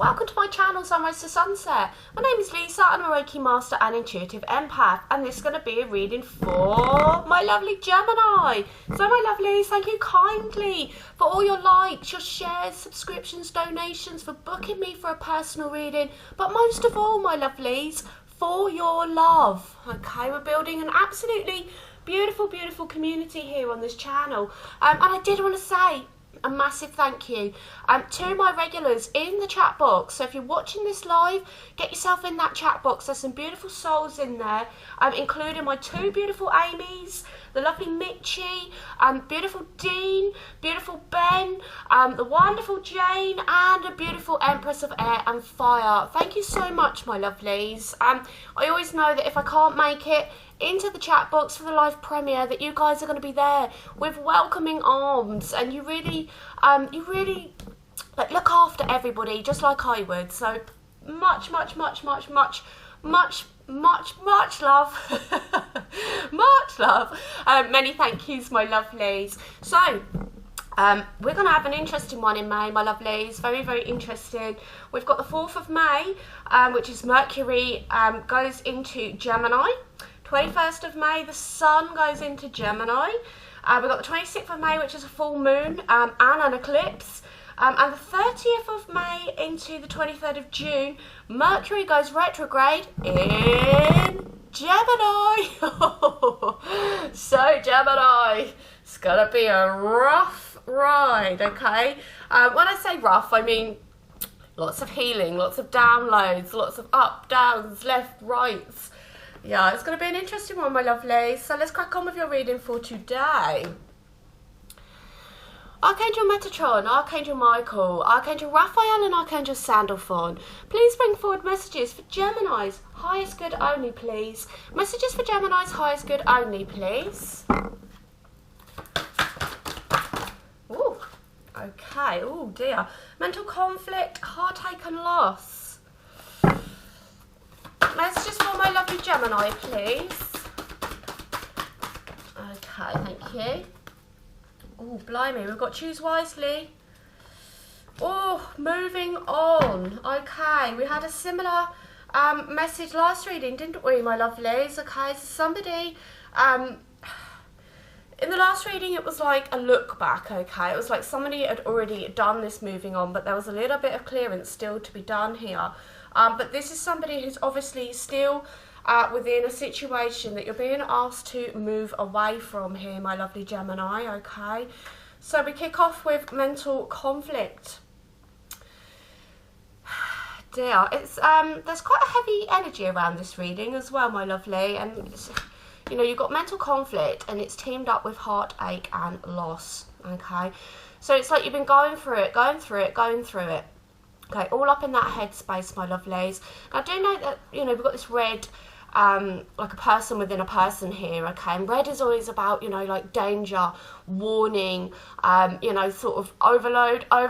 welcome to my channel Sunrise to Sunset. My name is Lisa and I'm a Reiki Master and Intuitive Empath, and this is going to be a reading for my lovely Gemini. So my lovelies, thank you kindly for all your likes, your shares, subscriptions, donations, for booking me for a personal reading, but most of all my lovelies, for your love. Okay, we're building an absolutely beautiful community here on this channel, and I did want to say a massive thank you to my regulars in the chat box. So if you're watching this live, get yourself in that chat box. There's some beautiful souls in there, including my two beautiful Amy's, the lovely Mitchie, beautiful Dean, beautiful Ben, the wonderful Jane, and a beautiful Empress of Air and Fire. Thank you so much, my lovelies. I always know that if I can't make it into the chat box for the live premiere, that you guys are going to be there with welcoming arms, and you really like look after everybody just like I would. So much love. Much love. Many thank yous, my lovelies. So we're going to have an interesting one in May, my lovelies. Very interesting. We've got the 4th of May, which is Mercury goes into Gemini. 21st of May, the Sun goes into Gemini. We've got the 26th of May, which is a full moon and an eclipse. And the 30th of May into the 23rd of June, Mercury goes retrograde in Gemini. So Gemini, it's going to be a rough ride, okay? When I say rough, I mean lots of healing, lots of downloads, lots of up, downs, left, rights. Yeah, it's going to be an interesting one, my lovely. So let's crack on with your reading for today. Archangel Metatron, Archangel Michael, Archangel Raphael and Archangel Sandalphon, please bring forward messages for Gemini's highest good only, please. Messages for Gemini's highest good only, please. Ooh, okay, oh dear. Mental conflict, heartache and loss. Messages for my lovely Gemini, please. Okay, thank you. Oh, blimey, we've got choose wisely. Oh, moving on. Okay, we had a similar message last reading, didn't we, my lovelies? Okay, so somebody, in the last reading, it was like a look back, okay? It was like somebody had already done this moving on, but there was a little bit of clearance still to be done here. But this is somebody who's obviously still within a situation that you're being asked to move away from here, my lovely Gemini, okay? So we kick off with mental conflict. Dear, it's there's quite a heavy energy around this reading as well, my lovely, and it's, you know, you've got mental conflict and it's teamed up with heartache and loss, okay? So it's like you've been going through it. Okay, all up in that headspace, my lovelies. I do know that, you know, we've got this red, like a person within a person here, okay? And red is always about, you know, like danger, warning, you know, sort of overload, you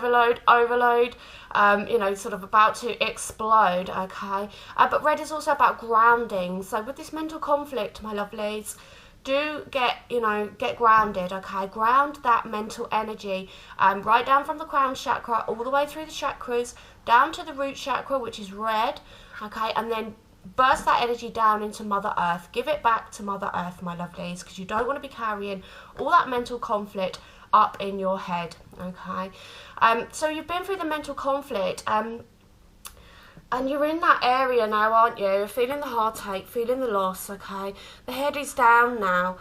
know, sort of about to explode, okay? But red is also about grounding. So with this mental conflict, my lovelies, do get grounded, okay? Ground that mental energy, right down from the crown chakra, all the way through the chakras, down to the root chakra, which is red, okay? And then burst that energy down into Mother Earth. Give it back to Mother Earth, my lovelies, because you don't want to be carrying all that mental conflict up in your head, okay? So you've been through the mental conflict, and you're in that area now, aren't you? Feeling the heartache, feeling the loss, okay? The head is down now.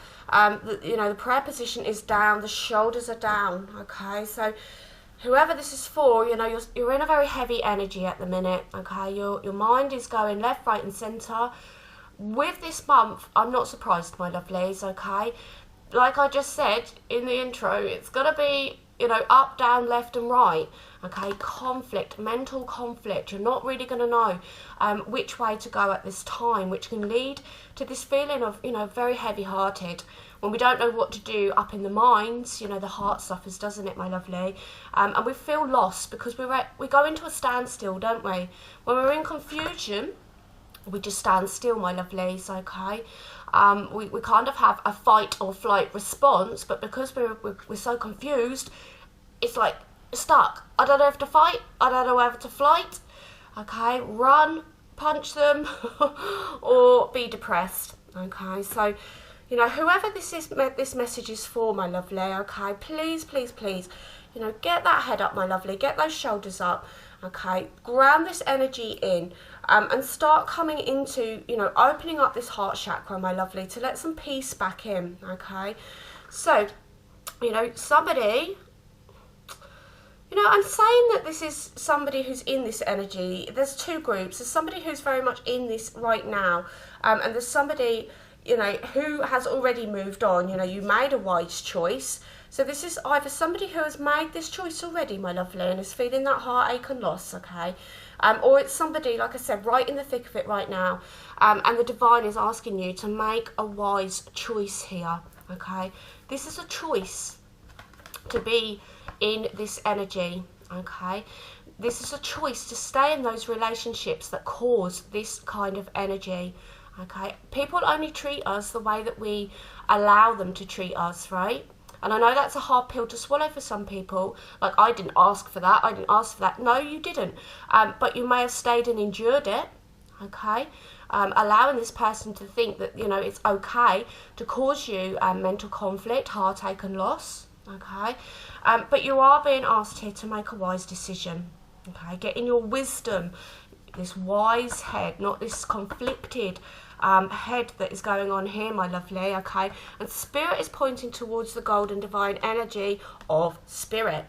You know, the prayer position is down. The shoulders are down, okay? So whoever this is for, you know, you're in a very heavy energy at the minute, okay? Your mind is going left, right and centre. With this month, I'm not surprised, my lovelies, okay? Like I just said in the intro, it's going to be, you know, up, down, left and right, okay? Conflict, mental conflict. You're not really going to know which way to go at this time, which can lead to this feeling of, you know, very heavy-hearted. When we don't know what to do up in the minds, you know, the heart suffers, doesn't it, my lovely? And we feel lost because we go into a standstill, don't we? When we're in confusion, we just stand still, my lovelies, okay? We kind of have a fight or flight response, but because we're so confused, it's like stuck. I don't know if to fight, I don't know whether to flight, okay? Run, punch them, or be depressed, okay? So, you know, whoever this message is for, my lovely, okay, please, please, please, you know, get that head up, my lovely, get those shoulders up, okay, ground this energy in, and start coming into, you know, opening up this heart chakra, my lovely, to let some peace back in, okay? So, you know, somebody, you know, I'm saying that this is somebody who's in this energy. There's two groups. There's somebody who's very much in this right now, and there's somebody, you know, who has already moved on. You know, you made a wise choice. So this is either somebody who has made this choice already, my lovely, and is feeling that heartache and loss, okay? Or it's somebody, like I said, right in the thick of it right now, and the divine is asking you to make a wise choice here, okay? This is a choice to be in this energy, okay? This is a choice to stay in those relationships that cause this kind of energy, okay? People only treat us the way that we allow them to treat us, right? And I know that's a hard pill to swallow for some people. Like, I didn't ask for that, I didn't ask for that. No, you didn't. But you may have stayed and endured it, okay? Allowing this person to think that, you know, it's okay to cause you mental conflict, heartache and loss, okay? But you are being asked here to make a wise decision, okay? Get in your wisdom, this wise head, not this conflicted head that is going on here, my lovely, okay? And spirit is pointing towards the golden divine energy of spirit.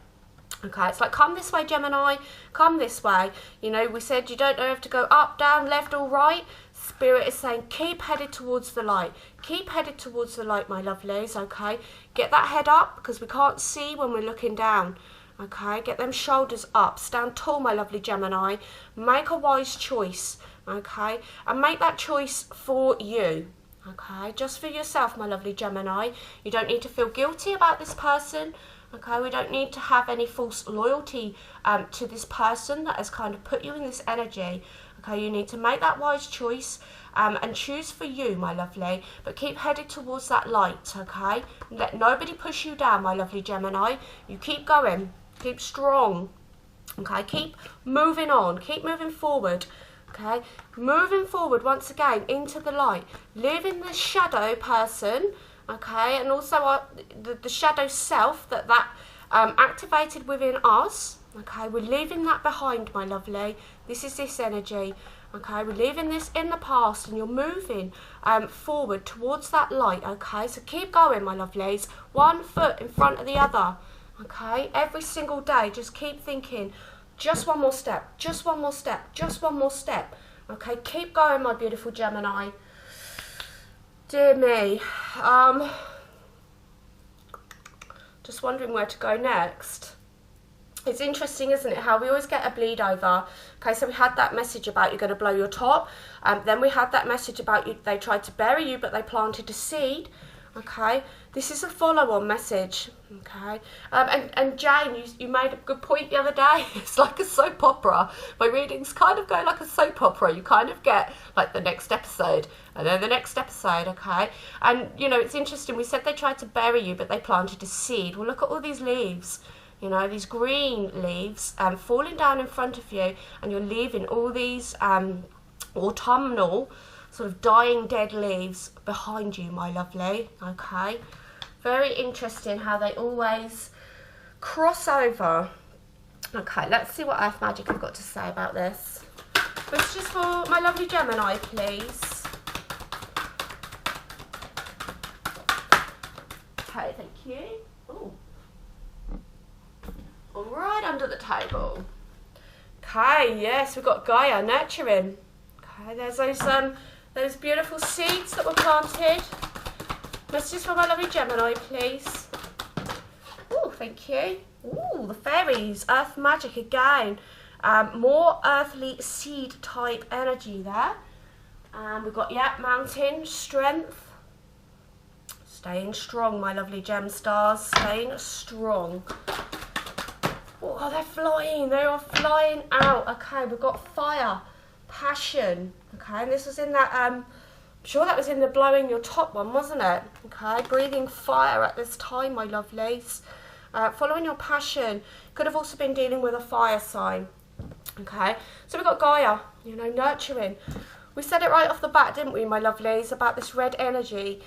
Okay, it's like, come this way, Gemini, come this way. You know, we said you don't have to go up, down, left or right. Spirit is saying, keep headed towards the light. Keep headed towards the light, my lovelies, okay? Get that head up, because we can't see when we're looking down, okay? Get them shoulders up. Stand tall, my lovely Gemini. Make a wise choice, okay? And make that choice for you, okay? Just for yourself, my lovely Gemini. You don't need to feel guilty about this person. Okay, we don't need to have any false loyalty to this person that has kind of put you in this energy. Okay, you need to make that wise choice and choose for you, my lovely. But keep headed towards that light, okay? Let nobody push you down, my lovely Gemini. You keep going, keep strong, okay? Keep moving on, keep moving forward, okay? Moving forward once again into the light. Leaving the shadow person, okay, and also the shadow self that activated within us, okay, we're leaving that behind, my lovely. This is this energy, okay, we're leaving this in the past and you're moving forward towards that light, okay, so keep going, my lovelies, one foot in front of the other, okay, every single day, just keep thinking, just one more step, just one more step, just one more step, okay, keep going, my beautiful Gemini. Dear me, just wondering where to go next. It's interesting, isn't it, how we always get a bleed over. Okay, so we had that message about you're going to blow your top. Then we had that message about they tried to bury you, but they planted a seed. Okay, this is a follow-on message. Okay, and Jane, you made a good point the other day. It's like a soap opera. My readings kind of go like a soap opera. You kind of get like the next episode and then the next episode. Okay, and you know, it's interesting. We said they tried to bury you, but they planted a seed. Well, look at all these leaves. You know, these green leaves falling down in front of you, and you're leaving all these autumnal sort of dying dead leaves behind you, my lovely, okay? Very interesting how they always cross over. Okay, let's see what Earth Magic have got to say about this. This is for my lovely Gemini, please. Okay, thank you. Ooh. All right, under the table. Okay, yes, we've got Gaia, nurturing. Okay, there's those beautiful seeds that were planted. Messages for my lovely Gemini, please. Oh, thank you. Ooh, the fairies, Earth Magic again. More earthly seed type energy there. We've got, yeah, mountain, strength. Staying strong, my lovely gem stars. Staying strong. Oh, they're flying. They are flying out. Okay, we've got fire, passion. Okay, and this was in that, I'm sure that was in the blowing your top one, wasn't it? Okay, breathing fire at this time, my lovelies. Following your passion. Could have also been dealing with a fire sign. Okay, so we've got Gaia, you know, nurturing. We said it right off the bat, didn't we, my lovelies, about this red energy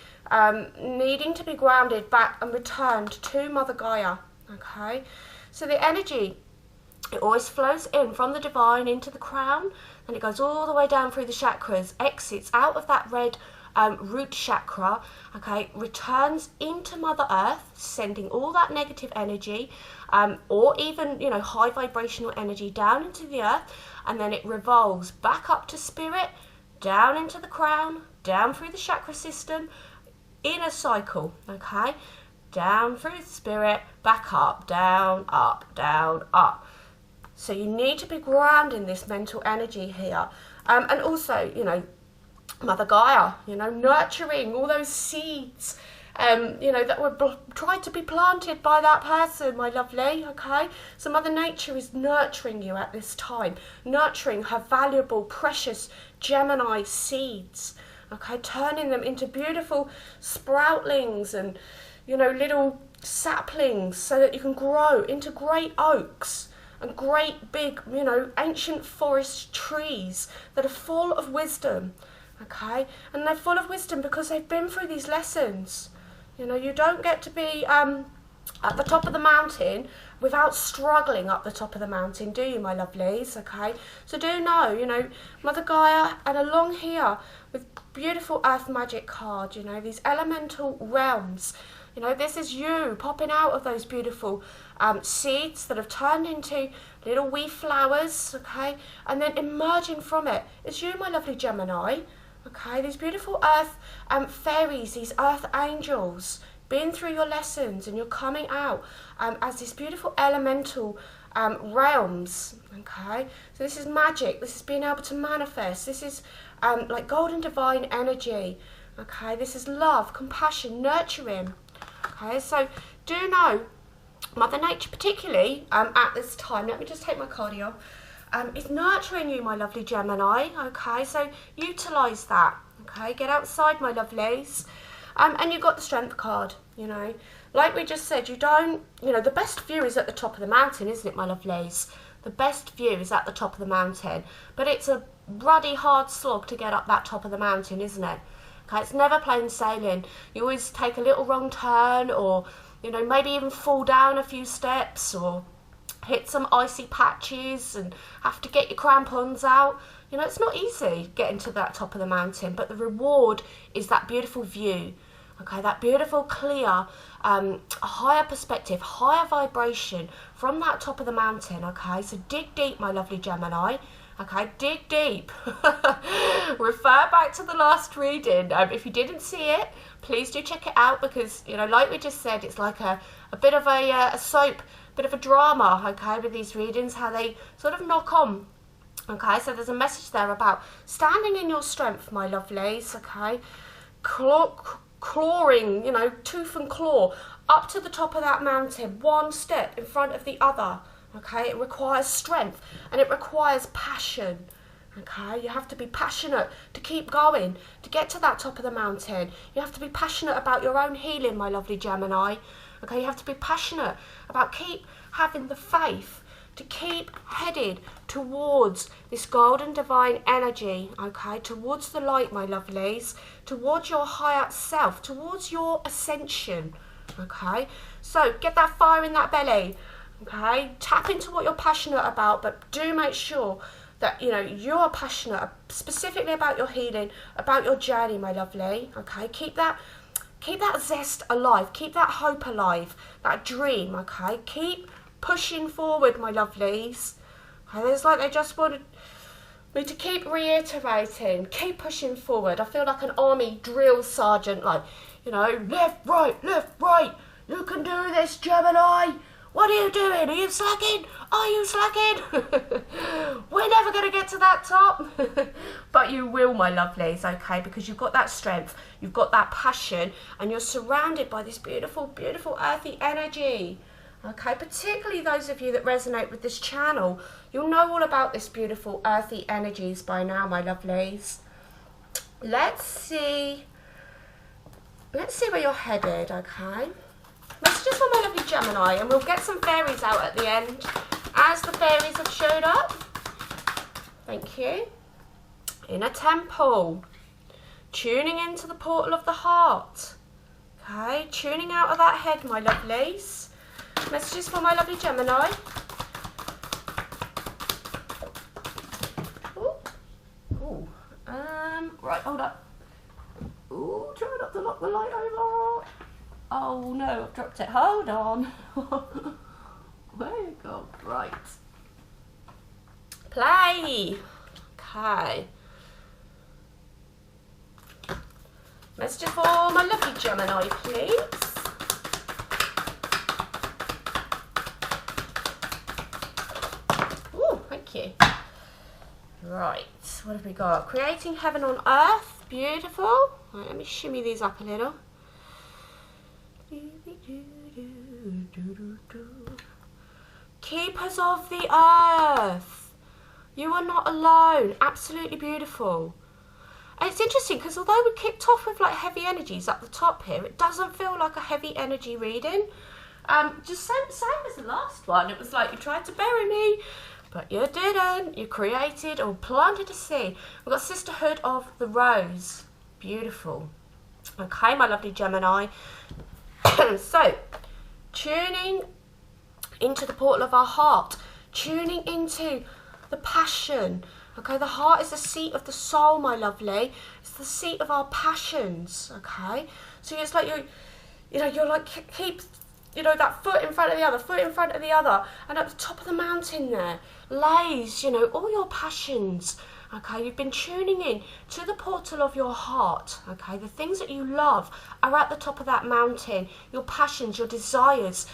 needing to be grounded back and returned to Mother Gaia. Okay, so the energy, it always flows in from the divine into the crown, and it goes all the way down through the chakras, exits out of that red root chakra, okay, returns into Mother Earth, sending all that negative energy, or even, you know, high vibrational energy down into the earth, and then it revolves back up to spirit, down into the crown, down through the chakra system, in a cycle, okay, down through the spirit, back up, down, up. So you need to be grounding this mental energy here, and also, you know, Mother Gaia, you know, nurturing all those seeds, you know, that were tried to be planted by that person, my lovely, okay? So Mother Nature is nurturing you at this time, nurturing her valuable, precious Gemini seeds, okay? Turning them into beautiful sproutlings and, you know, little saplings so that you can grow into great oaks and great big, you know, ancient forest trees that are full of wisdom. Okay, and they're full of wisdom because they've been through these lessons. You know, you don't get to be at the top of the mountain without struggling up the top of the mountain, do you, my lovelies? Okay, so do know, you know, Mother Gaia, and along here with beautiful earth magic card, you know, these elemental realms. You know, this is you popping out of those beautiful seeds that have turned into little wee flowers, okay, and then emerging from it. It's you, my lovely Gemini. Okay, these beautiful earth fairies, these earth angels, been through your lessons, and you're coming out as this beautiful elemental realms. Okay, so this is magic. This is being able to manifest. This is like golden divine energy. Okay, this is love, compassion, nurturing. Okay, so do know Mother Nature, particularly at this time. Let me just take my card off. Is nurturing you, my lovely Gemini, okay, so utilise that, okay, get outside, my lovelies, and you've got the strength card, you know, like we just said, you don't, you know, the best view is at the top of the mountain, isn't it, my lovelies? The best view is at the top of the mountain, but it's a ruddy hard slog to get up that top of the mountain, isn't it? Okay, it's never plain sailing. You always take a little wrong turn, or, you know, maybe even fall down a few steps, or hit some icy patches and have to get your crampons out. You know, it's not easy getting to that top of the mountain, but the reward is that beautiful view, okay, that beautiful, clear, higher perspective, higher vibration from that top of the mountain, okay? So dig deep, my lovely Gemini, okay, dig deep. Refer back to the last reading. If you didn't see it, please do check it out, because, you know, like we just said, it's like a bit of a soap, bit of a drama, okay, with these readings, how they sort of knock on. Okay, so there's a message there about standing in your strength, my lovelies, okay, clawing, you know, tooth and claw, up to the top of that mountain, one step in front of the other, okay, it requires strength, and it requires passion, okay, you have to be passionate to keep going, to get to that top of the mountain. You have to be passionate about your own healing, my lovely Gemini. Okay, you have to be passionate about keep having the faith to keep headed towards this golden divine energy, okay, towards the light, my lovelies, towards your higher self, towards your ascension, okay. So get that fire in that belly, okay, tap into what you're passionate about, but do make sure that, you know, you're passionate specifically about your healing, about your journey, my lovely, okay. Keep that zest alive, keep that hope alive, that dream, okay? Keep pushing forward, my lovelies. Okay, it's like they just wanted me to keep reiterating, keep pushing forward. I feel like an army drill sergeant, like, you know, left, right, you can do this, Gemini. What are you doing? Are you slacking? Are you slacking? We're never going to get to that top. But you will, my lovelies, okay? Because you've got that strength, you've got that passion, and you're surrounded by this beautiful, beautiful earthy energy. Okay, particularly those of you that resonate with this channel, you'll know all about this beautiful earthy energies by now, my lovelies. Let's see where you're headed, okay? Messages for my lovely Gemini, and we'll get some fairies out at the end as the fairies have showed up. Thank you. Inner temple. Tuning into the portal of the heart. Okay, tuning out of that head, my lovelies. Messages for my lovely Gemini. Ooh. Right, hold up. Ooh, try not to knock the light over. Oh no, I've dropped it. Hold on. Where you go? Right. Play. Okay. Messages for my lovely Gemini, please. Ooh, thank you. Right, what have we got? Creating heaven on earth. Beautiful. Right, let me shimmy these up a little. Keepers of the earth. You are not alone. Absolutely beautiful. And it's interesting because although we kicked off with like heavy energies at the top here, it doesn't feel like a heavy energy reading. Just same as the last one. It was like you tried to bury me, but you didn't. You created or planted a seed. We've got Sisterhood of the Rose. Beautiful. Okay, my lovely Gemini. So, tuning into the portal of our heart. Tuning into the passion. Okay, the heart is the seat of the soul, my lovely. It's the seat of our passions, okay? So it's like you're like keep, that foot in front of the other, foot in front of the other. And at the top of the mountain there lays, all your passions, okay? You've been tuning in to the portal of your heart, okay? The things that you love are at the top of that mountain. Your passions, your desires,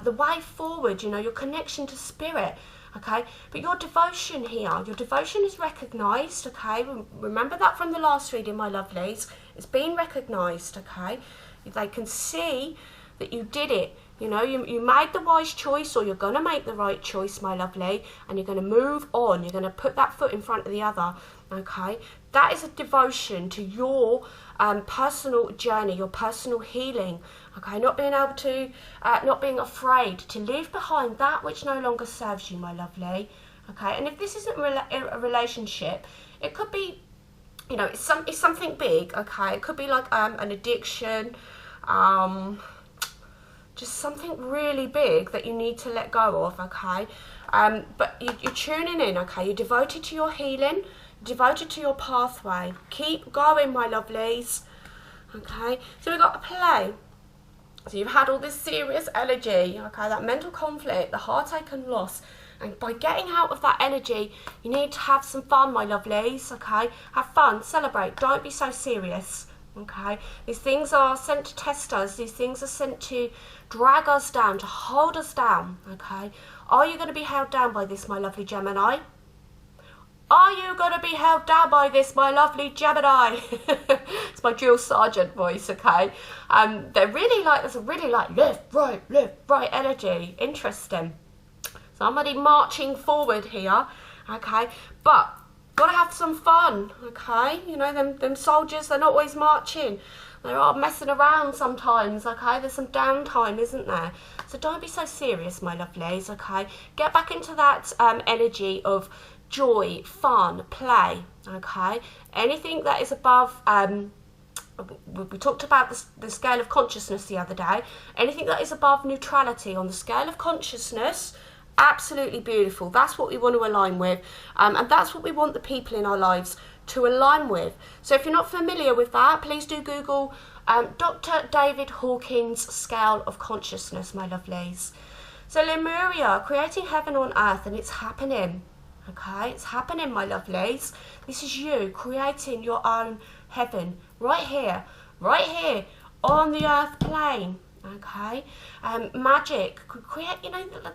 the way forward, your connection to spirit. Okay, but your devotion here, your devotion is recognised, okay? Remember that from the last reading, my lovelies. It's been recognised, okay? They can see that you did it. You made the wise choice, or you're going to make the right choice, my lovely, and you're going to move on. You're going to put that foot in front of the other, okay? That is a devotion to your personal journey, your personal healing, okay? Not being able to, not being afraid to leave behind that which no longer serves you, my lovely, okay? And if this isn't a relationship, it could be, it's something big, okay? It could be like an addiction, just something really big that you need to let go of, okay? But you're tuning in, okay? You're devoted to your healing, devoted to your pathway. Keep going, my lovelies, okay? So we've got a play. So you've had all this serious energy, okay? That mental conflict, the heartache and loss. And by getting out of that energy, you need to have some fun, my lovelies, okay? Have fun, celebrate, don't be so serious, okay? These things are sent to test us. These things are sent to drag us down, to hold us down, okay? Are you going to be held down by this, my lovely Gemini? Are you going to be held down by this, my lovely Gemini? It's my drill sergeant voice, okay? There's a really left, right energy. Interesting. Somebody marching forward here, okay? But got to have some fun, okay? Them soldiers, they're not always marching. They are messing around sometimes, okay? There's some downtime, isn't there? So don't be so serious, my lovelies, okay? Get back into that energy of joy, fun, play, okay? Anything that is above, we talked about the scale of consciousness the other day. Anything that is above neutrality on the scale of consciousness, absolutely beautiful. That's what we want to align with, and that's what we want the people in our lives to align with. So if you're not familiar with that, please do Google Dr. David Hawkins' scale of consciousness, my lovelies. So Lemuria, creating heaven on earth, and it's happening. Okay, it's happening, my lovelies. This is you creating your own heaven right here on the earth plane. Okay, magic, create,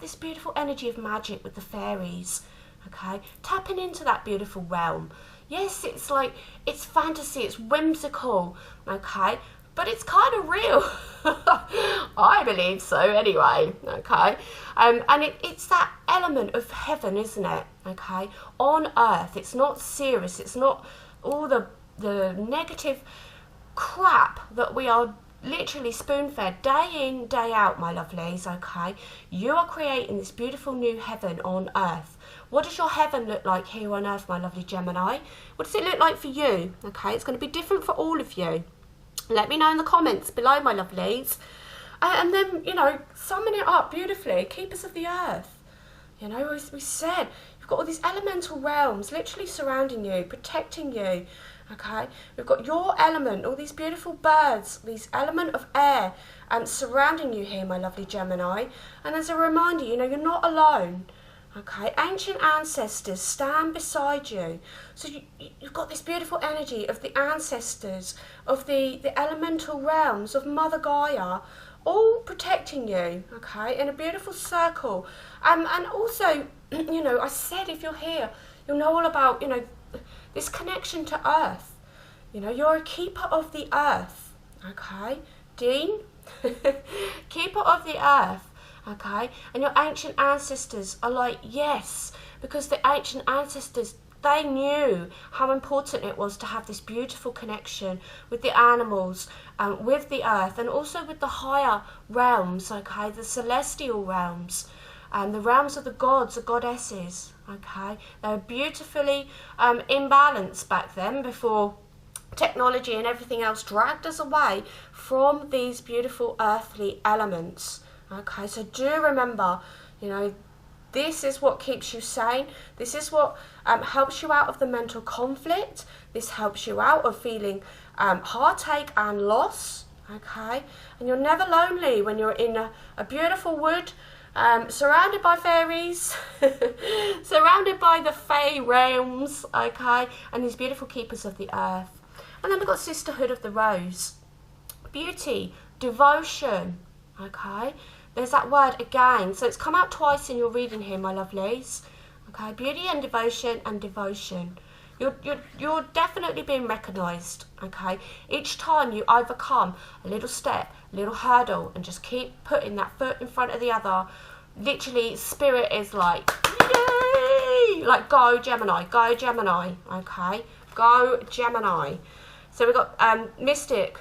this beautiful energy of magic with the fairies. Okay, tapping into that beautiful realm. Yes, it's fantasy, it's whimsical. Okay, but it's kind of real. I believe so anyway, okay? And it's that element of heaven, isn't it? Okay, on earth. It's not serious. It's not all the negative crap that we are literally spoon-fed day in, day out, my lovelies, okay? You are creating this beautiful new heaven on earth. What does your heaven look like here on earth, my lovely Gemini? What does it look like for you? Okay, it's going to be different for all of you. Let me know in the comments below, my lovelies. And then, you know, summing it up beautifully. Keepers of the earth. You know, as we said, you've got all these elemental realms literally surrounding you, protecting you. Okay, we've got your element, all these beautiful birds, these element of air surrounding you here, my lovely Gemini. And as a reminder, you know, you're not alone. Okay, ancient ancestors stand beside you. So you've got this beautiful energy of the ancestors, of the elemental realms, of Mother Gaia, all protecting you, okay, in a beautiful circle. And also, you know, I said if you're here, you'll know all about, you know, this connection to earth. You know, you're a keeper of the earth, okay? Dean, keeper of the earth. Okay, and your ancient ancestors are like, yes, because the ancient ancestors, they knew how important it was to have this beautiful connection with the animals, with the earth, and also with the higher realms, okay, the celestial realms, and the realms of the gods, the goddesses, okay. They were beautifully imbalanced back then, before technology and everything else dragged us away from these beautiful earthly elements. Okay, so do remember, you know, this is what keeps you sane. This is what helps you out of the mental conflict. This helps you out of feeling heartache and loss. Okay, and you're never lonely when you're in a beautiful wood, surrounded by fairies, surrounded by the fae realms. Okay, and these beautiful keepers of the earth. And then we've got Sisterhood of the Rose, beauty, devotion. Okay. There's that word again, so it's come out twice in your reading here, my lovelies. Okay, beauty and devotion and devotion. You're definitely being recognised. Okay, each time you overcome a little step, a little hurdle, and just keep putting that foot in front of the other. Literally, spirit is like, yay! Like, go Gemini, go Gemini. Okay, go Gemini. So we've got mystic,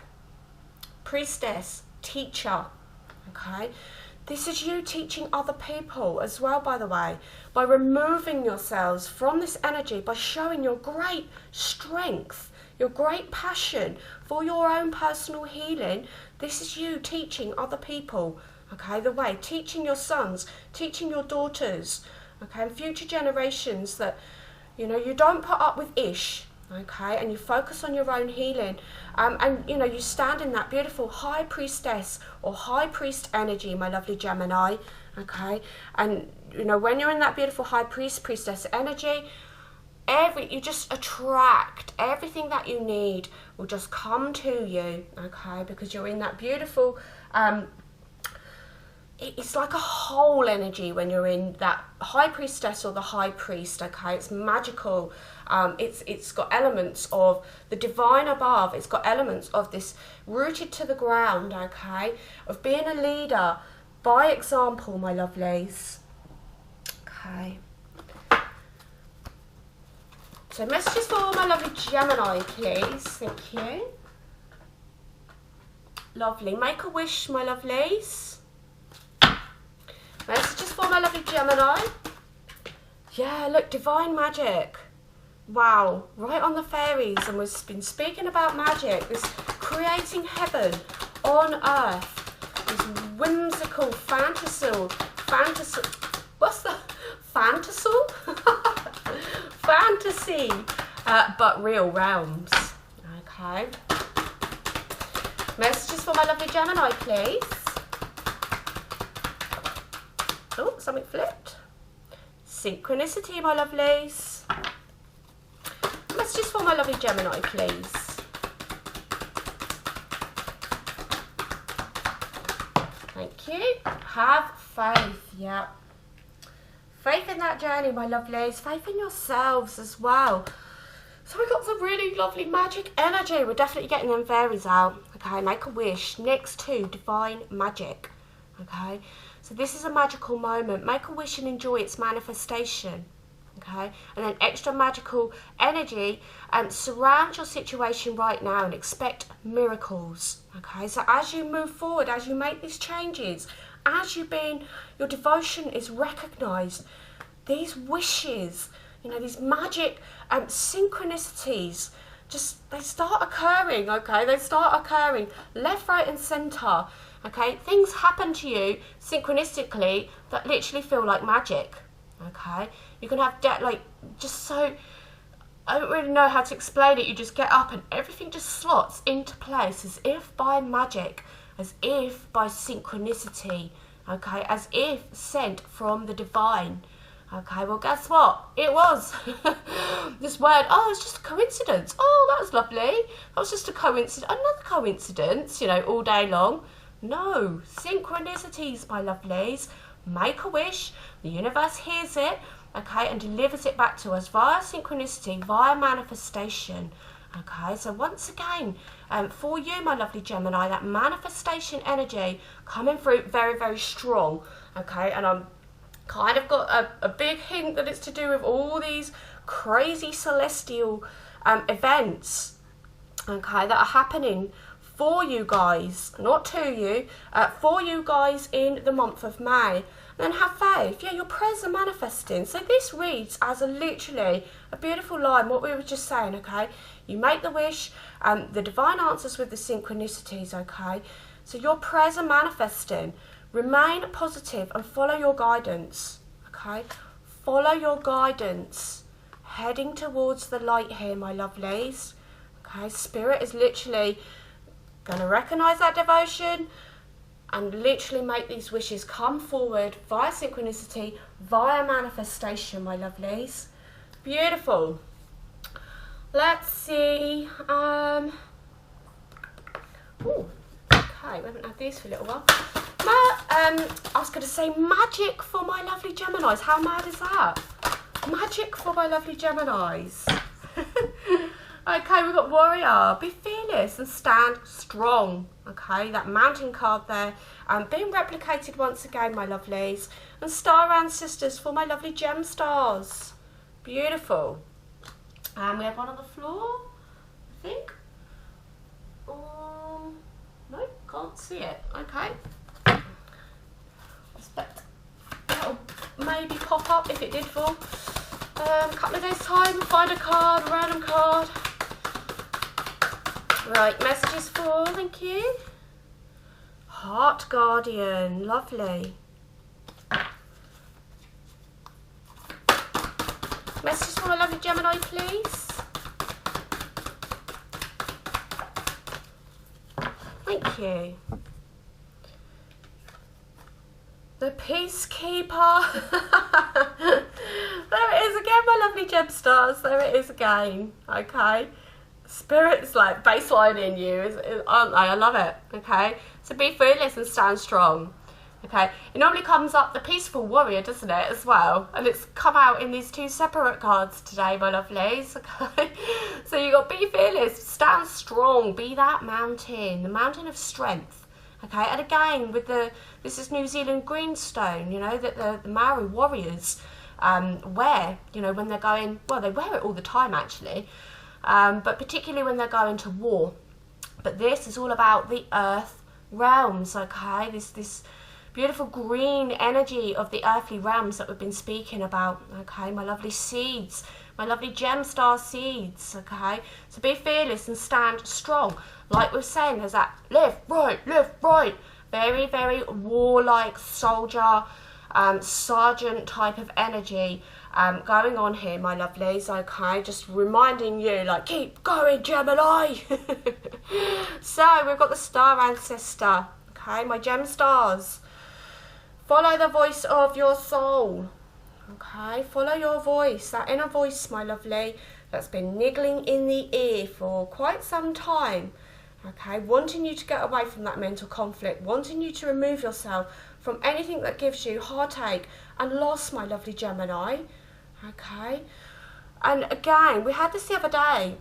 priestess, teacher. Okay. This is you teaching other people as well, by the way, by removing yourselves from this energy, by showing your great strength, your great passion for your own personal healing. This is you teaching other people, okay, the way, teaching your sons, teaching your daughters, okay, and future generations that, you know, you don't put up with ish. Okay, and you focus on your own healing, and you know, you stand in that beautiful high priestess or high priest energy, my lovely Gemini. Okay, and you know, when you're in that beautiful high priestess energy, you just attract everything that you need will just come to you. Okay, because you're in that beautiful it's like a whole energy when you're in that high priestess or the high priest. Okay, it's magical. It's got elements of the divine above. It's got elements of this rooted to the ground. Okay, of being a leader by example, my lovelies. Okay. So messages for my lovely Gemini, please. Thank you. Lovely. Make a wish, my lovelies. Messages for my lovely Gemini. Yeah, look, divine magic. Wow, right on the fairies. And we've been speaking about magic, this creating heaven on earth, this whimsical, what's the, fantasal? Fantasy, but real realms. Okay. Messages for my lovely Gemini, please. Oh, something flipped. Synchronicity, my lovelies. Messages for my lovely Gemini, please. Thank you. Have faith, yeah. Faith in that journey, my lovelies. Faith in yourselves as well. So we got some really lovely magic energy. We're definitely getting them fairies out. Okay, make a wish. Next to divine magic. Okay. So this is a magical moment. Make a wish and enjoy its manifestation. okay? And then extra magical energy, surround your situation right now and expect miracles, okay? So as you move forward, as you make these changes, as your devotion is recognised, these wishes, you know, these magic synchronicities, they start occurring, okay? They start occurring left, right and centre, okay? Things happen to you synchronistically that literally feel like magic, okay? You can have I don't really know how to explain it. You just get up and everything just slots into place as if by magic, as if by synchronicity, okay? As if sent from the divine. Okay, well, guess what? It was. This word, it's just a coincidence. Oh, that was lovely. That was just a coincidence. Another coincidence, you know, all day long. No, synchronicities, my lovelies. Make a wish. The universe hears it, okay, and delivers it back to us via synchronicity, via manifestation. Okay, so once again, for you, my lovely Gemini, that manifestation energy coming through very, very strong. Okay, and I'm kind of got a big hint that it's to do with all these crazy celestial events, okay, that are happening for you guys, not to you, for you guys in the month of May. And then have faith. Yeah, your prayers are manifesting. So this reads as literally a beautiful line, what we were just saying, okay? You make the wish, the divine answers with the synchronicities, okay? So your prayers are manifesting. Remain positive and follow your guidance, okay? Follow your guidance. Heading towards the light here, my lovelies. Okay, Spirit is literally going to recognise that devotion and literally make these wishes come forward via synchronicity, via manifestation, my lovelies. Beautiful. Let's see. Ooh, okay, we haven't had these for a little while. I was going to say magic for my lovely Geminis. How mad is that? Magic for my lovely Geminis. Okay, we've got warrior. Be fearless and stand strong. Okay, that mountain card there. Being replicated once again, my lovelies. And star ancestors for my lovely gem stars. Beautiful. And we have one on the floor, I think. No, can't see it. Okay. Expect that'll maybe pop up if it did fall. A couple of days time, we'll find a card, a random card. Right, messages for, thank you. Heart Guardian, lovely. Messages for my lovely Gemini, please. Thank you. The Peacekeeper. There it is again, my lovely gem stars. There it is again. Okay. Spirit's like baselining you, aren't they? I love it. Okay. So be fearless and stand strong. Okay. It normally comes up the peaceful warrior, doesn't it, as well? And it's come out in these two separate cards today, my lovelies. Okay. So you got be fearless, stand strong, be that mountain, the mountain of strength. Okay, and again with this is New Zealand greenstone, you know, that the Maori warriors wear, you know, when they're going, well, they wear it all the time actually, but particularly when they're going to war. But this is all about the earth realms, okay, this beautiful green energy of the earthly realms that we've been speaking about, okay, my lovely seeds, my lovely gem star seeds, okay, so be fearless and stand strong. Like we're saying, there's that left, right, very, very warlike soldier, sergeant type of energy going on here, my lovelies, okay, just reminding you, like, keep going, Gemini. So, we've got the star ancestor, okay, my gem stars. Follow the voice of your soul, okay, follow your voice, that inner voice, my lovely, that's been niggling in the ear for quite some time. Okay, wanting you to get away from that mental conflict, wanting you to remove yourself from anything that gives you heartache and loss, my lovely Gemini. Okay, and again, we had this the other day.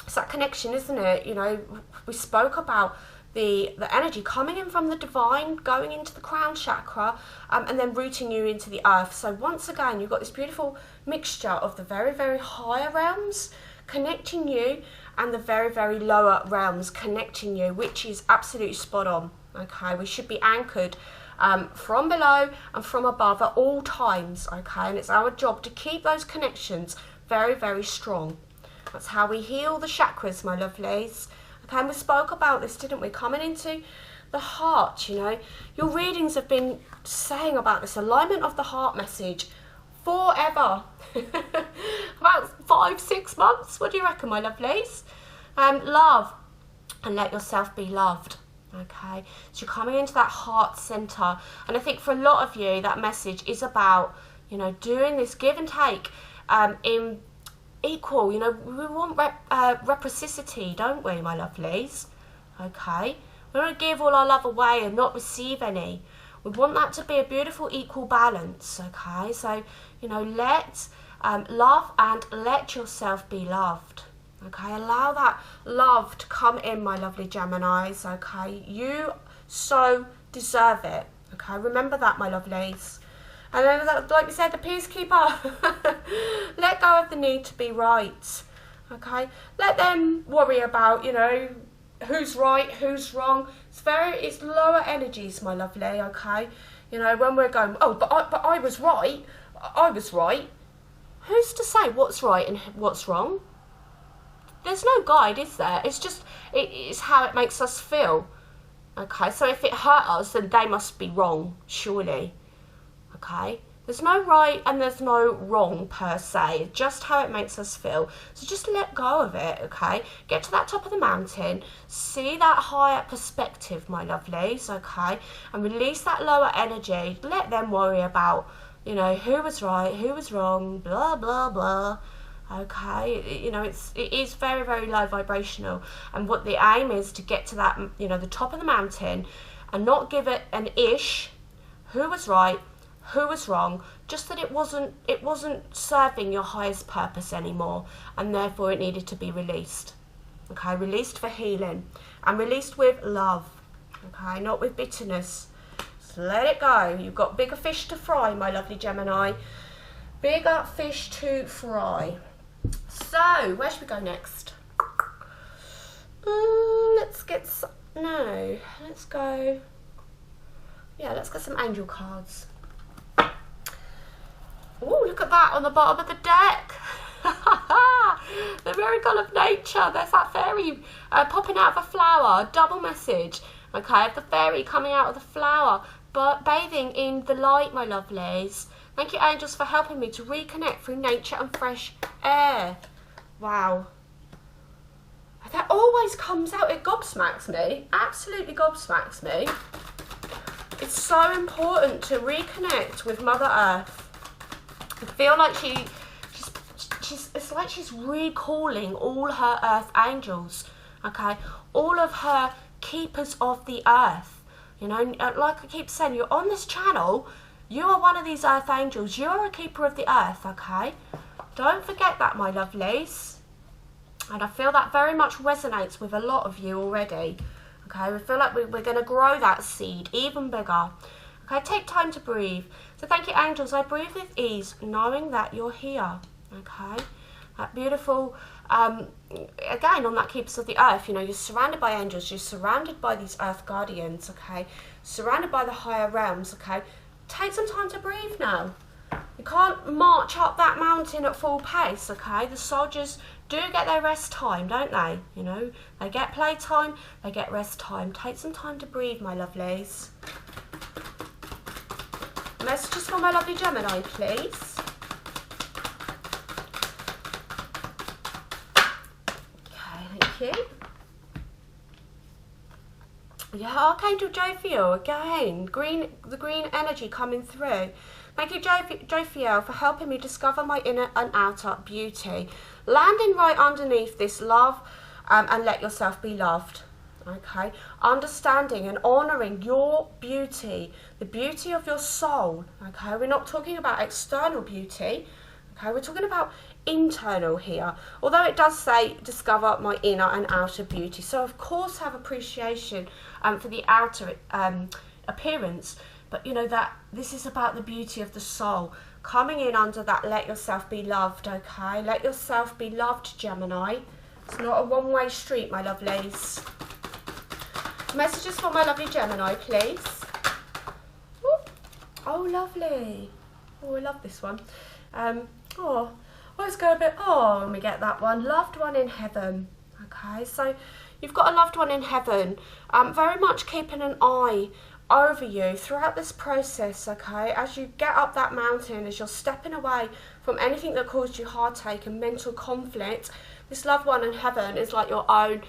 It's that connection, isn't it? You know, we spoke about the energy coming in from the divine, going into the crown chakra, and then rooting you into the earth. So once again, you've got this beautiful mixture of the very, very higher realms connecting you and the very, very lower realms connecting you, which is absolutely spot on. Okay, we should be anchored from below and from above at all times. Okay, and it's our job to keep those connections very, very strong. That's how we heal the chakras, my lovelies. Okay, and we spoke about this, didn't we? Coming into the heart, you know. Your readings have been saying about this alignment of the heart message forever. About 5-6 months. What do you reckon, my lovelies? Love and let yourself be loved. Okay, so you're coming into that heart center, and I think for a lot of you that message is about, you know, doing this give and take in equal, you know, we want reciprocity, don't we, my lovelies? Okay, we don't give all our love away and not receive any. We want that to be a beautiful equal balance. Okay, so, you know, let love and let yourself be loved. Okay, allow that love to come in, my lovely Geminis. Okay, you so deserve it. Okay, remember that, my lovelies. And then, like we said, the peacekeeper. Let go of the need to be right. Okay, let them worry about, you know, who's right, who's wrong. It's lower energies, my lovely. Okay, you know, when we're going, oh, but I was right. I was right. Who's to say what's right and what's wrong? There's no guide, is there? It's just, it's how it makes us feel. Okay, so if it hurt us, then they must be wrong, surely. Okay, there's no right and there's no wrong per se. It's just how it makes us feel. So just let go of it, okay? Get to that top of the mountain. See that higher perspective, my lovelies, okay? And release that lower energy. Let them worry about, you know, who was right, who was wrong, blah, blah, blah. Okay, you know, it is very, very low vibrational, and what the aim is to get to that, you know, the top of the mountain, and not give it an ish, who was right, who was wrong, just that it wasn't serving your highest purpose anymore, and therefore it needed to be released. Okay, released for healing, and released with love. Okay, not with bitterness. So let it go. You've got bigger fish to fry, my lovely Gemini. Bigger fish to fry. So, where should we go next? Let's get some, no, let's go, yeah, let's get some angel cards. Oh, look at that on the bottom of the deck. The miracle of nature. There's that fairy popping out of a flower. Double message, okay, of the fairy coming out of the flower, but bathing in the light, my lovelies. Thank you, angels, for helping me to reconnect through nature and fresh air. Wow. That always comes out. It gobsmacks me. Absolutely gobsmacks me. It's so important to reconnect with Mother Earth. I feel like it's like she's recalling all her earth angels. Okay? All of her keepers of the earth. You know, like I keep saying, you're on this channel. You are one of these earth angels. You are a keeper of the earth, okay? Don't forget that, my lovelies. And I feel that very much resonates with a lot of you already. Okay, we feel like we're going to grow that seed even bigger. Okay, take time to breathe. So thank you, angels. I breathe with ease, knowing that you're here. Okay, that beautiful, again, on that keepers of the earth, you know, you're surrounded by angels. You're surrounded by these earth guardians, okay? Surrounded by the higher realms, okay? Take some time to breathe now. You can't march up that mountain at full pace, okay? The soldiers do get their rest time, don't they? You know, they get playtime, they get rest time. Take some time to breathe, my lovelies. Messages for my lovely Gemini, please. Okay, thank you. Yeah, Archangel Jophiel, again, the green energy coming through. Thank you, Jophiel, for helping me discover my inner and outer beauty. Landing right underneath this love and let yourself be loved. Okay, understanding and honouring your beauty, the beauty of your soul. Okay, we're not talking about external beauty. Okay, we're talking about internal here, although it does say discover my inner and outer beauty. So of course have appreciation for the outer appearance, but you know that this is about the beauty of the soul. Coming in under that, let yourself be loved, okay? Let yourself be loved, Gemini. It's not a one-way street, my lovelies. Messages for my lovely Gemini, please. Ooh. Oh, lovely. Oh, I love this one. Oh, let's go a bit, oh, when we get that one. Loved one in heaven. Okay, so you've got a loved one in heaven, very much keeping an eye over you throughout this process, okay? As you get up that mountain, as you're stepping away from anything that caused you heartache and mental conflict, this loved one in heaven is like your own,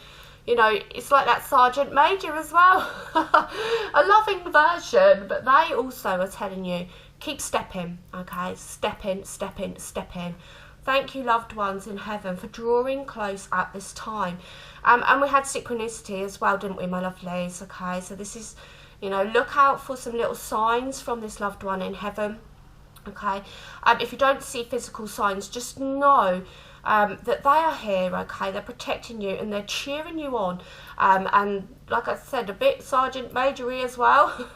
you know, it's like that Sergeant Major as well. A loving version, but they also are telling you, keep stepping, okay? Step in, step in, step in. Thank you, loved ones in heaven, for drawing close at this time. And we had synchronicity as well, didn't we, my lovelies? Okay, so this is, you know, look out for some little signs from this loved one in heaven. Okay, if you don't see physical signs, just know that they are here, okay? They're protecting you and they're cheering you on. And like I said, a bit Sergeant Majory as well.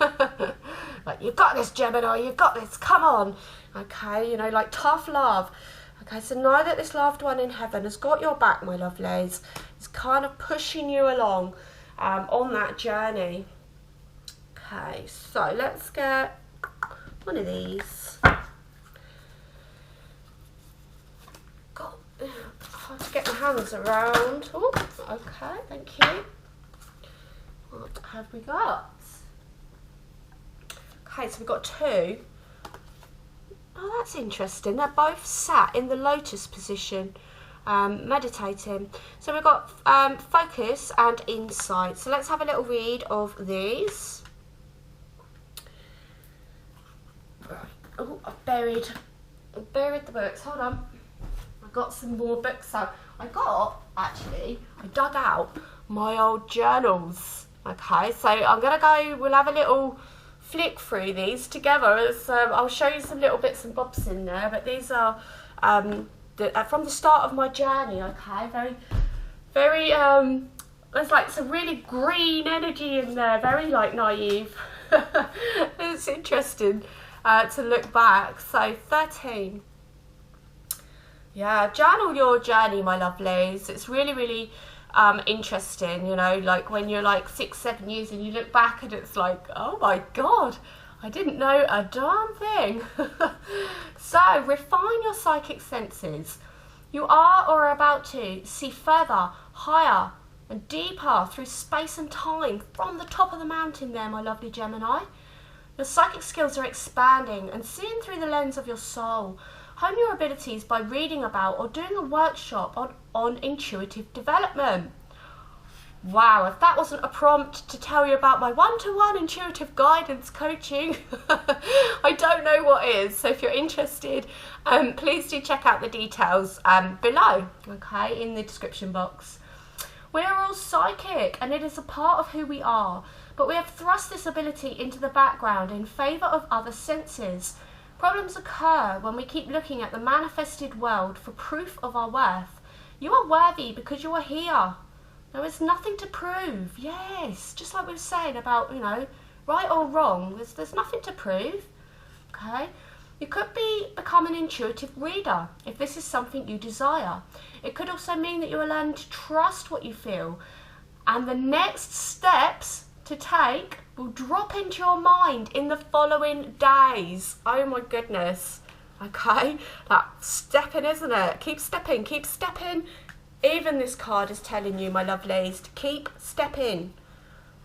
Like, you've got this, Gemini, you've got this, come on. Okay, you know, like tough love. Okay, so know that this loved one in heaven has got your back, my lovelies. It's kind of pushing you along on that journey. Okay, so let's get one of these. God, hard to get my hands around. Oh, okay, thank you. What have we got? Okay, so we've got two. Oh, that's interesting. They're both sat in the lotus position, meditating. So we've got focus and insight. So let's have a little read of these. Oh, I've buried the books. Hold on. I've got some more books. So I dug out my old journals. Okay, so I'm going to go, we'll have a little flick through these together. I'll show you some little bits and bobs in there, but these are from the start of my journey. Okay, very there's like some really green energy in there, very like naive. It's interesting to look back. So 13. Yeah, journal your journey, my lovelies. It's really interesting, you know, like when you're like 6-7 years and you look back and it's like, oh my god, I didn't know a darn thing. So refine your psychic senses. You are or are about to see further, higher and deeper through space and time from the top of the mountain there, my lovely Gemini. Your psychic skills are expanding and seeing through the lens of your soul. Hone your abilities by reading about or doing a workshop on intuitive development. Wow, if that wasn't a prompt to tell you about my one-to-one intuitive guidance coaching, I don't know what is. So if you're interested, please do check out the details below, okay, in the description box. We are all psychic and it is a part of who we are, but we have thrust this ability into the background in favour of other senses. Problems occur when we keep looking at the manifested world for proof of our worth. You are worthy because you are here. There is nothing to prove. Yes, just like we were saying about, you know, right or wrong, there's nothing to prove. Okay? You could become an intuitive reader if this is something you desire. It could also mean that you will learn to trust what you feel, and the next steps to take will drop into your mind in the following days. Oh my goodness. Okay, that's stepping, isn't it? Keep stepping, keep stepping. Even this card is telling you, my lovelies, to keep stepping.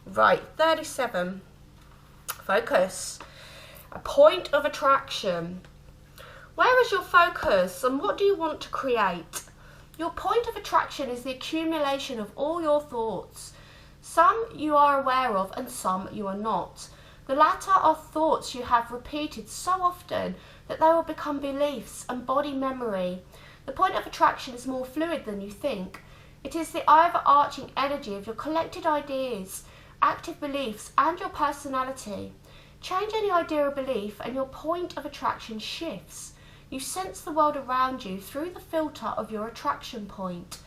Right, 37. Focus. A point of attraction. Where is your focus and what do you want to create? Your point of attraction is the accumulation of all your thoughts. Some you are aware of and some you are not. The latter are thoughts you have repeated so often that they will become beliefs and body memory. The point of attraction is more fluid than you think. It is the overarching energy of your collected ideas, active beliefs and your personality. Change any idea or belief and your point of attraction shifts. You sense the world around you through the filter of your attraction point.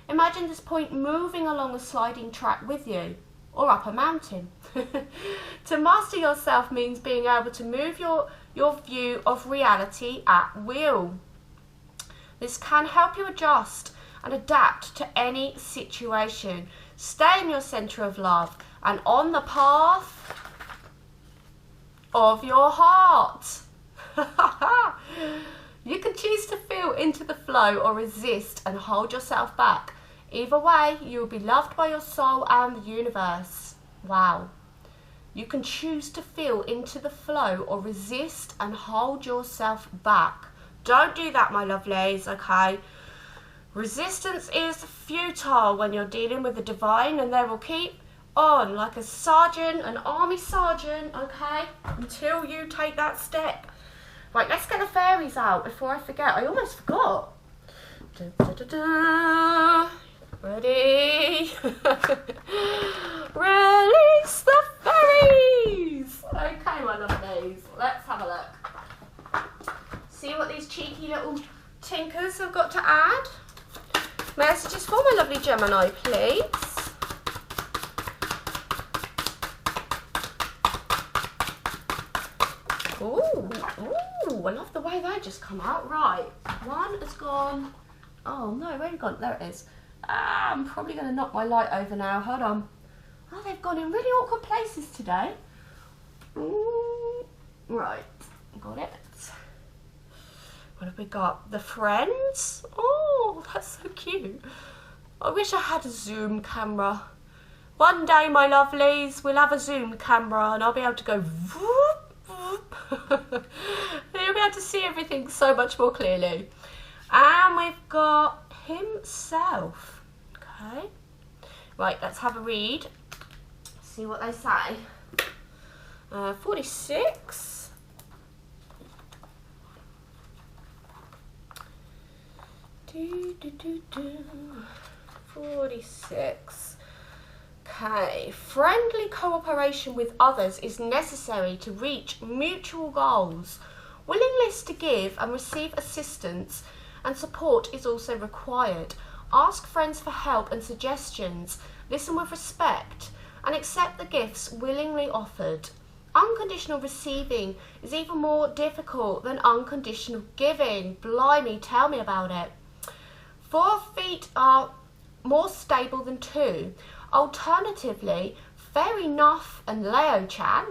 Imagine this point moving along a sliding track with you, or up a mountain. To master yourself means being able to move your view of reality at will. This can help you adjust and adapt to any situation. Stay in your center of love and on the path of your heart. You can choose to feel into the flow or resist and hold yourself back. Either way, you will be loved by your soul and the universe. Wow. You can choose to feel into the flow or resist and hold yourself back. Don't do that, my lovelies, okay? Resistance is futile when you're dealing with the divine, and they will keep on like a sergeant, an army sergeant, okay? Until you take that step. Right, let's get the fairies out before I forget. I almost forgot. Da, da, da, da. Ready? Release the fairies! Okay, my lovelies, let's have a look. See what these cheeky little tinkers have got to add. Messages for my lovely Gemini, please. Ooh, I love the way they just come out. Right, one has gone. Oh no, where have you gone? There it is. I'm probably going to knock my light over now. Hold on. Oh, they've gone in really awkward places today. Ooh. Right, got it. What have we got? The friends? Oh, that's so cute. I wish I had a zoom camera. One day, my lovelies, we'll have a zoom camera and I'll be able to go whoop, whoop. You'll be able to see everything so much more clearly. And we've got himself. Okay. Right, let's have a read. See what they say. 46. Do, do, do, do. 46. Okay. Friendly cooperation with others is necessary to reach mutual goals. Willingness to give and receive assistance and support is also required. Ask friends for help and suggestions. Listen with respect and accept the gifts willingly offered. Unconditional receiving is even more difficult than unconditional giving. Blimey, tell me about it. 4 feet are more stable than 2. Alternatively, Fairy Nuff and Leo-chan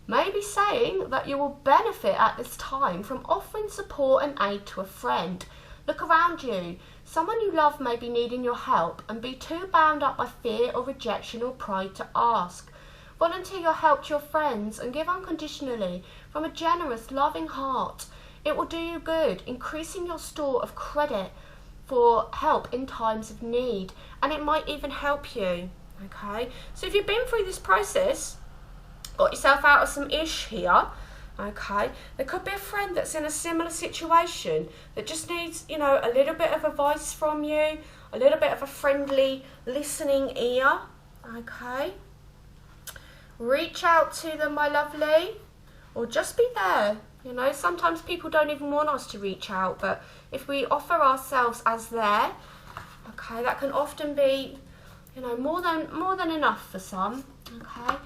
may be saying that you will benefit at this time from offering support and aid to a friend. Look around you. Someone you love may be needing your help and be too bound up by fear or rejection or pride to ask. Volunteer your help to your friends and give unconditionally from a generous, loving heart. It will do you good, increasing your store of credit for help in times of need, and it might even help you. Okay, so if you've been through this process, got yourself out of some ish here, okay, there could be a friend that's in a similar situation that just needs, you know, a little bit of advice from you, a little bit of a friendly listening ear. Okay, reach out to them, my lovely, or just be there. You know, sometimes people don't even want us to reach out, but if we offer ourselves as there, okay, that can often be, you know, more than enough for some. Okay,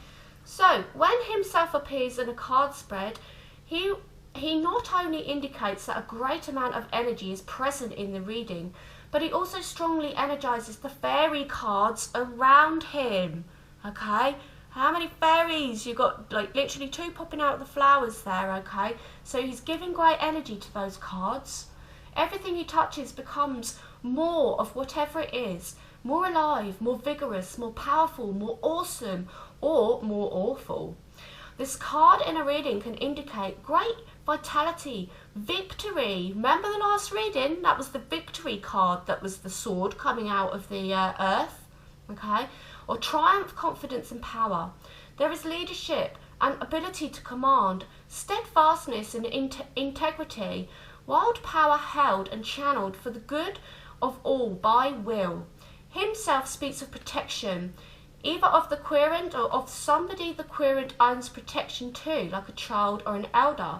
so when himself appears in a card spread, he not only indicates that a great amount of energy is present in the reading, but he also strongly energizes the fairy cards around him. Okay, how many fairies? You got like literally 2 popping out of the flowers there, okay? So he's giving great energy to those cards. Everything he touches becomes more of whatever it is. More alive, more vigorous, more powerful, more awesome, or more awful. This card in a reading can indicate great vitality, victory. Remember the last reading? That was the victory card. That was the sword coming out of the earth, okay? Or triumph, confidence and power. There is leadership and ability to command, steadfastness and integrity, wild power held and channeled for the good of all by will. Himself speaks of protection, either of the querent or of somebody the querent owns protection to, like a child or an elder.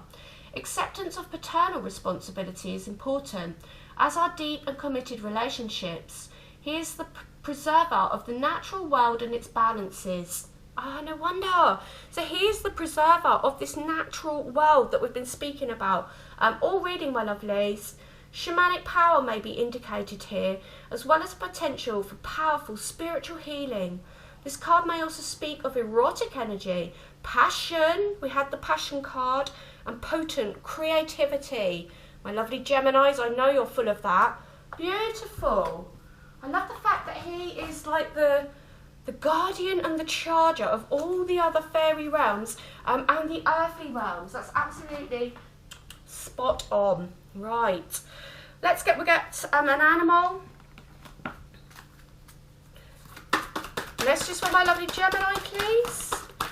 Acceptance of paternal responsibility is important, as are deep and committed relationships. He is the preserver of the natural world and its balances. Ah, no wonder. So he is the preserver of this natural world that we've been speaking about. All reading, my lovelies. Shamanic power may be indicated here, as well as potential for powerful spiritual healing. This card may also speak of erotic energy, passion, we had the passion card, and potent creativity. My lovely Geminis, I know you're full of that. Beautiful. I love the fact that he is like the guardian and the charger of all the other fairy realms and the earthly realms. That's absolutely spot on. Right. We get an animal. Messages for my lovely Gemini, please.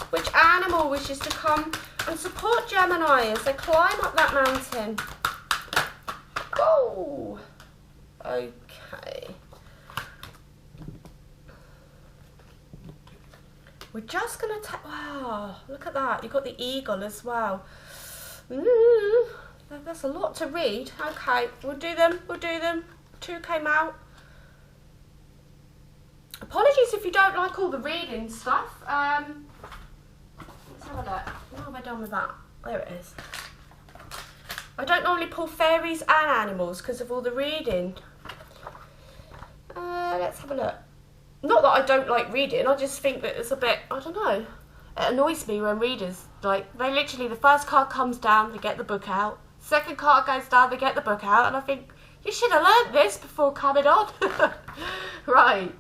Which animal wishes to come and support Gemini as they climb up that mountain? Whoa. Okay. We're just going to take... Wow, look at that. You've got the eagle as well. That's a lot to read. Okay, we'll do them. 2 came out. Apologies if you don't like all the reading stuff. Let's have a look. What have I done with that? There it is. I don't normally pull fairies and animals because of all the reading. Let's have a look. Not that I don't like reading, I just think that it's a bit, I don't know. It annoys me when readers, like, they literally, the first card comes down, they get the book out. Second card goes down, they get the book out, and I think, you should have learnt this before coming on. Right.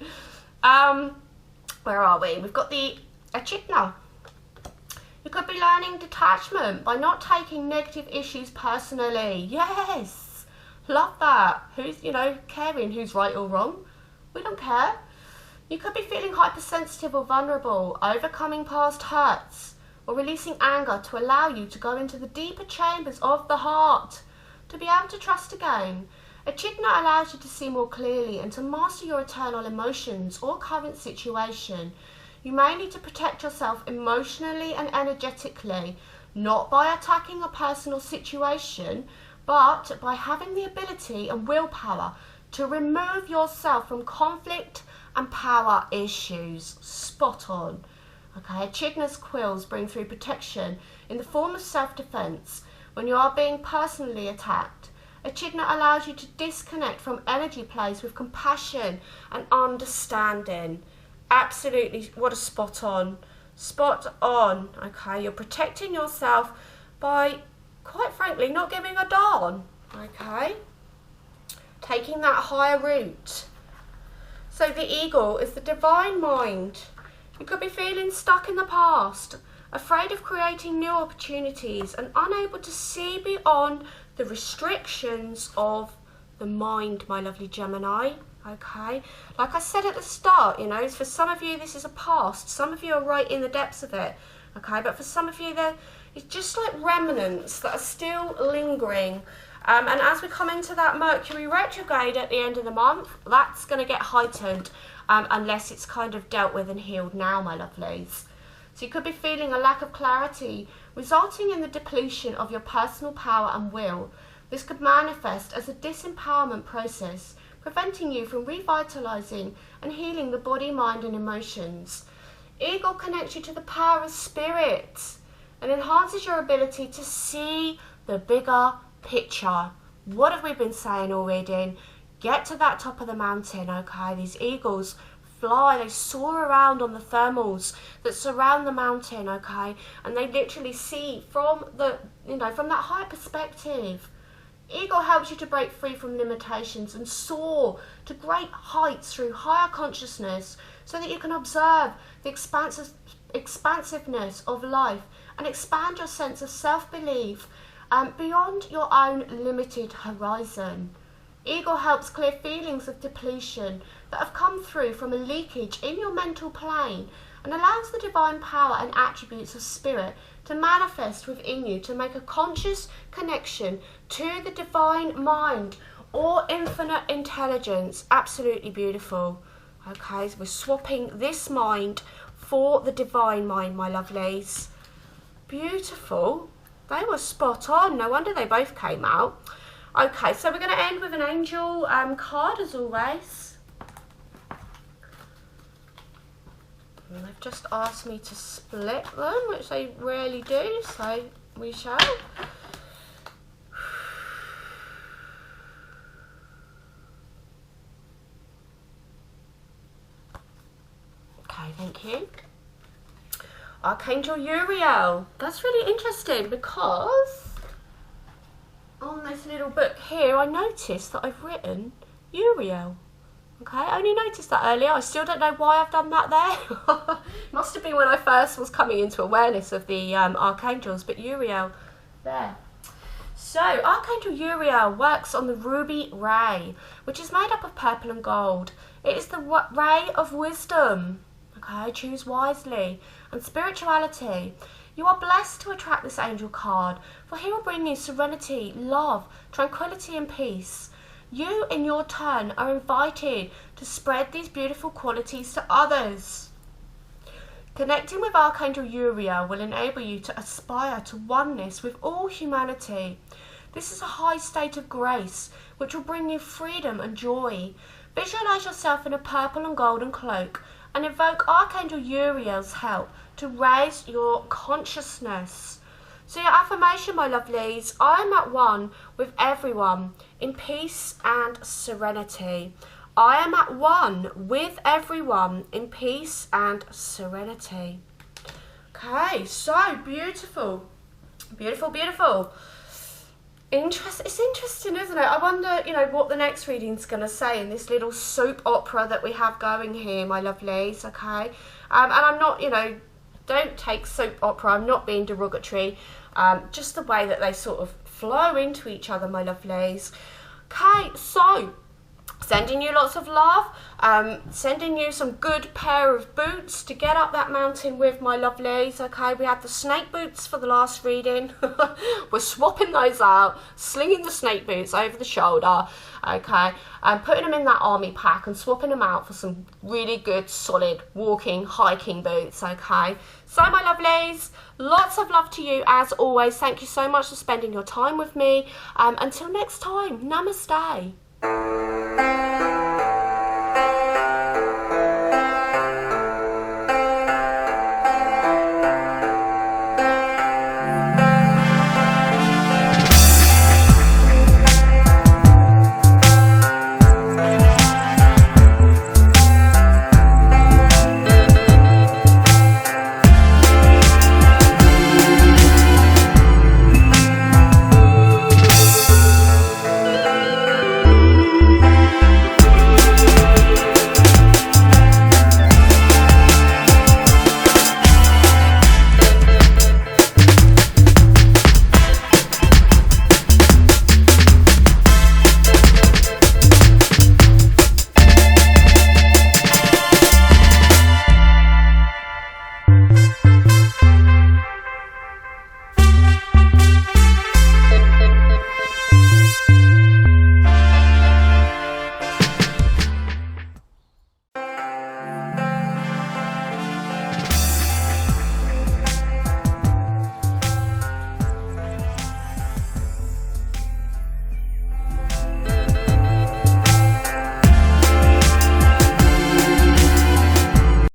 Where are we? We've got the echidna. You could be learning detachment by not taking negative issues personally. Yes. Love that. Who's, caring who's right or wrong. We don't care. You could be feeling hypersensitive or vulnerable, overcoming past hurts, or releasing anger to allow you to go into the deeper chambers of the heart, to be able to trust again. Echidna allows you to see more clearly and to master your eternal emotions or current situation. You may need to protect yourself emotionally and energetically, not by attacking a personal situation, but by having the ability and willpower to remove yourself from conflict and power issues. Spot on. Okay, echidna's quills bring through protection in the form of self-defense when you are being personally attacked. Echidna allows you to disconnect from energy plays with compassion and understanding. Absolutely, what a spot on. Spot on. Okay, you're protecting yourself by, quite frankly, not giving a darn. Okay, taking that higher route. So the eagle is the divine mind. You could be feeling stuck in the past, afraid of creating new opportunities and unable to see beyond the restrictions of the mind, my lovely Gemini. Okay, like I said at the start, for some of you this is a past, some of you are right in the depths of it. Okay, but for some of you it's just like remnants that are still lingering. And as we come into that Mercury retrograde at the end of the month, that's going to get heightened unless it's kind of dealt with and healed now, my lovelies. So you could be feeling a lack of clarity, resulting in the depletion of your personal power and will. This could manifest as a disempowerment process, preventing you from revitalizing and healing the body, mind and emotions. Eagle connects you to the power of spirit and enhances your ability to see the bigger picture. What have we been saying already? Get to that top of the mountain, okay? These eagles fly, they soar around on the thermals that surround the mountain, okay? And they literally see from from that high perspective. Eagle helps you to break free from limitations and soar to great heights through higher consciousness so that you can observe the expansiveness of life and expand your sense of self-belief beyond your own limited horizon. Eagle helps clear feelings of depletion that have come through from a leakage in your mental plane and allows the divine power and attributes of spirit to manifest within you to make a conscious connection to the divine mind or infinite intelligence. Absolutely beautiful. Okay, so we're swapping this mind for the divine mind, my lovelies. Beautiful. They were spot on. No wonder they both came out. Okay, so we're going to end with an angel card as always. And they've just asked me to split them, which they rarely do, so we shall. Okay, thank you. Archangel Uriel. That's really interesting because on this little book here, I noticed that I've written Uriel. Okay, I only noticed that earlier. I still don't know why I've done that there. Must have been when I first was coming into awareness of the archangels, but Uriel there. So, Archangel Uriel works on the ruby ray, which is made up of purple and gold. It is the ray of wisdom. Okay, choose wisely. And spirituality. You are blessed to attract this angel card, for he will bring you serenity, love, tranquility and peace. You, in your turn, are invited to spread these beautiful qualities to others. Connecting with Archangel Uriel will enable you to aspire to oneness with all humanity. This is a high state of grace, which will bring you freedom and joy. Visualize yourself in a purple and golden cloak and invoke Archangel Uriel's help to raise your consciousness. So your affirmation, my lovelies, I am at one with everyone in peace and serenity. I am at one with everyone in peace and serenity. Okay, so beautiful. Beautiful, beautiful. It's interesting, isn't it? I wonder, you know, what the next reading's going to say in this little soap opera that we have going here, my lovelies, okay? And I'm not, you know, don't take soap opera, I'm not being derogatory, just the way that they sort of flow into each other, my lovelies. Okay, so sending you lots of love, sending you some good pair of boots to get up that mountain with, my lovelies. Okay, we had the snake boots for the last reading. We're swapping those out, slinging the snake boots over the shoulder, okay, and putting them in that army pack and swapping them out for some really good, solid walking, hiking boots, okay. So, my lovelies, lots of love to you as always. Thank you so much for spending your time with me. Until next time, namaste.